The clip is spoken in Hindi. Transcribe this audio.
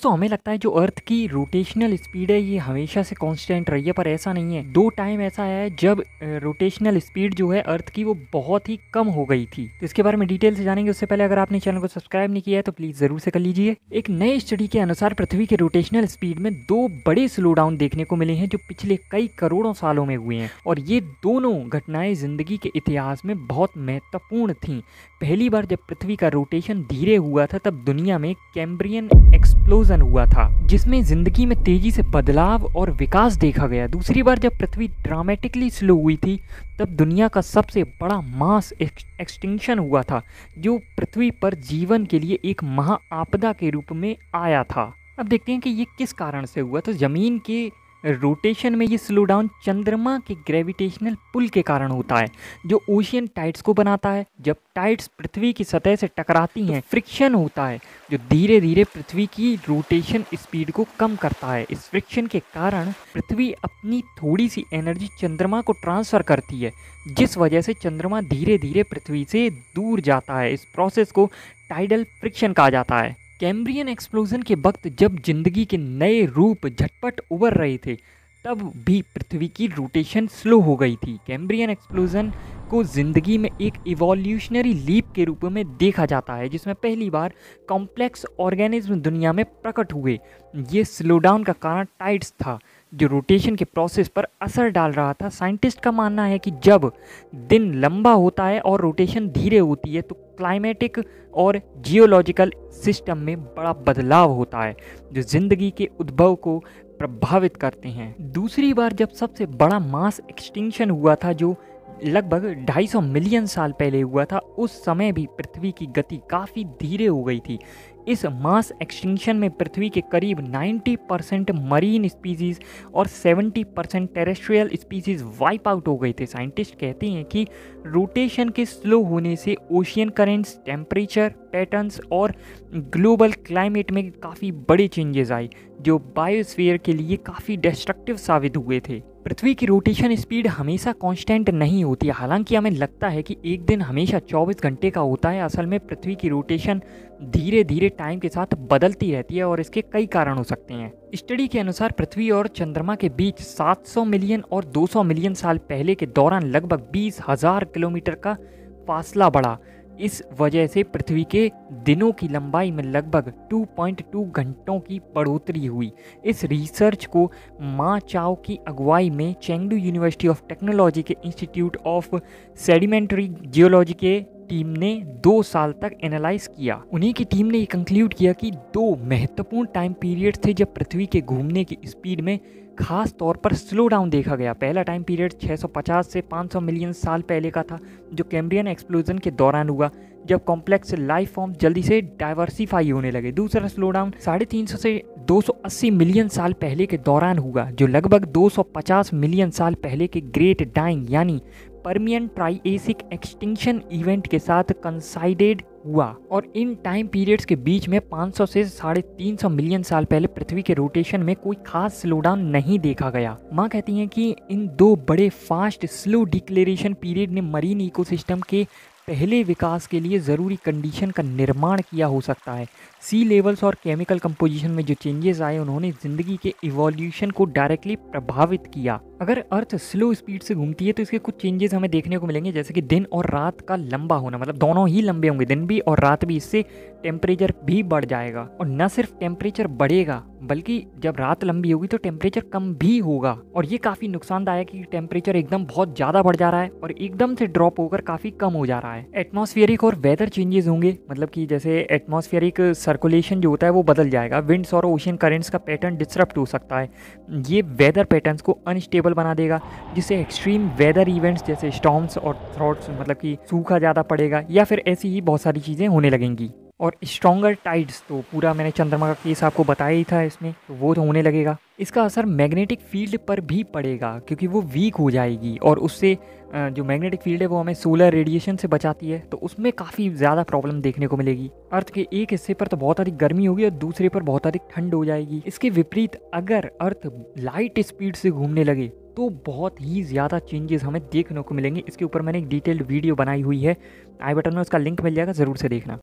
दोस्तों हमें लगता है जो अर्थ की रोटेशनल स्पीड है ये हमेशा से कांस्टेंट रही है, पर ऐसा नहीं है। दो टाइम ऐसा है जब रोटेशनल स्पीड जो है अर्थ की वो बहुत ही कम हो गई थी। तो इसके बारे में डिटेल से जानेंगे। उससे पहले अगर आपने चैनल को सब्सक्राइब नहीं किया है तो प्लीज जरूर से कर लीजिए। एक नए स्टडी के अनुसार पृथ्वी के रोटेशनल स्पीड में दो बड़े स्लो डाउन देखने को मिले हैं जो पिछले कई करोड़ों सालों में हुए हैं, और ये दोनों घटनाएं जिंदगी के इतिहास में बहुत महत्वपूर्ण थीं। पहली बार जब पृथ्वी का रोटेशन धीरे हुआ था तब दुनिया में कैम्ब्रियन एक्सप्लोजन हुआ था, जिसमें जिंदगी में तेजी से बदलाव और विकास देखा गया। दूसरी बार जब पृथ्वी ड्रामेटिकली स्लो हुई थी तब दुनिया का सबसे बड़ा मास एक्सटिंक्शन हुआ था, जो पृथ्वी पर जीवन के लिए एक महा आपदा के रूप में आया था। अब देखते हैं कि ये किस कारण से हुआ। तो जमीन के रोटेशन में ये स्लो डाउन चंद्रमा के ग्रेविटेशनल पुल के कारण होता है, जो ओशियन टाइड्स को बनाता है। जब टाइड्स पृथ्वी की सतह से टकराती हैं, फ्रिक्शन होता है जो धीरे धीरे पृथ्वी की रोटेशन स्पीड को कम करता है। इस फ्रिक्शन के कारण पृथ्वी अपनी थोड़ी सी एनर्जी चंद्रमा को ट्रांसफर करती है, जिस वजह से चंद्रमा धीरे धीरे पृथ्वी से दूर जाता है। इस प्रोसेस को टाइडल फ्रिक्शन कहा जाता है। कैम्ब्रियन एक्सप्लोजन के वक्त जब जिंदगी के नए रूप झटपट उभर रहे थे तब भी पृथ्वी की रोटेशन स्लो हो गई थी। कैम्ब्रियन एक्सप्लोजन को जिंदगी में एक इवोल्यूशनरी लीप के रूप में देखा जाता है, जिसमें पहली बार कॉम्प्लेक्स ऑर्गेनिज्म दुनिया में प्रकट हुए। ये स्लो डाउन का कारण टाइड्स था जो रोटेशन के प्रोसेस पर असर डाल रहा था। साइंटिस्ट का मानना है कि जब दिन लंबा होता है और रोटेशन धीरे होती है तो क्लाइमेटिक और जियोलॉजिकल सिस्टम में बड़ा बदलाव होता है, जो जिंदगी के उद्भव को प्रभावित करते हैं। दूसरी बार जब सबसे बड़ा मास एक्सटिंक्शन हुआ था, जो लगभग 250 मिलियन साल पहले हुआ था, उस समय भी पृथ्वी की गति काफ़ी धीरे हो गई थी। इस मास एक्सटिंक्शन में पृथ्वी के करीब 90% मरीन स्पीसीज और 70% टेरेस्ट्रियल स्पीसीज वाइप आउट हो गए थे। साइंटिस्ट कहते हैं कि रोटेशन के स्लो होने से ओशियन करेंट्स, टेम्परेचर पैटर्न्स और ग्लोबल क्लाइमेट में काफ़ी बड़े चेंजेस आए, जो बायोस्फीयर के लिए काफ़ी डिस्ट्रक्टिव साबित हुए थे। पृथ्वी की रोटेशन स्पीड हमेशा कांस्टेंट नहीं होती, हालांकि हमें लगता है कि एक दिन हमेशा 24 घंटे का होता है। असल में पृथ्वी की रोटेशन धीरे धीरे टाइम के साथ बदलती रहती है और इसके कई कारण हो सकते हैं। स्टडी के अनुसार पृथ्वी और चंद्रमा के बीच 700 मिलियन और 200 मिलियन साल पहले के दौरान लगभग 20,000 किलोमीटर का फासला बढ़ा। इस वजह से पृथ्वी के दिनों की लंबाई में लगभग 2.2 घंटों की बढ़ोतरी हुई। इस रिसर्च को मा चाओ की अगुवाई में चेंगडू यूनिवर्सिटी ऑफ टेक्नोलॉजी के इंस्टीट्यूट ऑफ सेडिमेंट्री जियोलॉजी के टीम ने 2 साल तक एनालाइज किया। उन्हीं की टीम ने ये कंक्लूड किया कि 2 महत्वपूर्ण टाइम पीरियड थे जब पृथ्वी के घूमने की स्पीड में खास तौर पर स्लो डाउन देखा गया। पहला टाइम पीरियड 650 से 500 मिलियन साल पहले का था, जो कैम्ब्रियन एक्सप्लोजन के दौरान हुआ, जब कॉम्प्लेक्स लाइफ फॉर्म जल्दी से डाइवर्सिफाई होने लगे। दूसरा स्लो डाउन 350 से 280 मिलियन साल पहले के दौरान हुआ, जो लगभग 250 मिलियन साल पहले के ग्रेट डाइंग यानी पर्मियन ट्राइएसिक एक्सटिंक्शन इवेंट के साथ कंसाइडेड हुआ। और इन टाइम पीरियड्स के बीच में 500 से 350 मिलियन साल पहले पृथ्वी के रोटेशन में कोई खास स्लो डाउन नहीं देखा गया। माँ कहती हैं कि इन 2 बड़े फास्ट स्लो डिक्लेरेशन पीरियड ने मरीन इकोसिस्टम के पहले विकास के लिए ज़रूरी कंडीशन का निर्माण किया हो सकता है। सी लेवल्स और केमिकल कंपोजिशन में जो चेंजेस आए उन्होंने ज़िंदगी के इवोल्यूशन को डायरेक्टली प्रभावित किया। अगर अर्थ स्लो स्पीड से घूमती है तो इसके कुछ चेंजेस हमें देखने को मिलेंगे, जैसे कि दिन और रात का लंबा होना, मतलब दोनों ही लंबे होंगे, दिन भी और रात भी। इससे टेम्परेचर भी बढ़ जाएगा, और न सिर्फ टेम्परेचर बढ़ेगा बल्कि जब रात लंबी होगी तो टेम्परेचर कम भी होगा। और ये काफ़ी नुकसानदायक है कि टेम्परेचर एकदम बहुत ज़्यादा बढ़ जा रहा है और एकदम से ड्रॉप होकर काफ़ी कम हो जा रहा है। एटमॉस्फेरिक और वेदर चेंजेस होंगे, मतलब कि जैसे एटमॉस्फेरिक सर्कुलेशन जो होता है वो बदल जाएगा। विंड्स और ओशियन करेंट्स का पैटर्न डिसरप्ट हो सकता है। ये वेदर पैटर्न्स को अनस्टेबल बना देगा, जिससे एक्सट्रीम वेदर इवेंट्स जैसे स्टॉर्म्स और थ्रॉट्स, मतलब कि सूखा ज़्यादा पड़ेगा, या फिर ऐसी ही बहुत सारी चीज़ें होने लगेंगी। और स्ट्रॉन्गर टाइड्स, तो पूरा मैंने चंद्रमा का केस आपको बताया ही था इसमें, तो वो तो होने लगेगा। इसका असर मैग्नेटिक फील्ड पर भी पड़ेगा क्योंकि वो वीक हो जाएगी, और उससे जो मैग्नेटिक फील्ड है वो हमें सोलर रेडिएशन से बचाती है, तो उसमें काफ़ी ज़्यादा प्रॉब्लम देखने को मिलेगी। अर्थ के एक हिस्से पर तो बहुत अधिक गर्मी होगी और दूसरे पर बहुत अधिक ठंड हो जाएगी। इसके विपरीत अगर अर्थ लाइट स्पीड से घूमने लगे तो बहुत ही ज़्यादा चेंजेस हमें देखने को मिलेंगे। इसके ऊपर मैंने एक डिटेल्ड वीडियो बनाई हुई है, आई बटन में उसका लिंक मिल जाएगा, ज़रूर से देखना।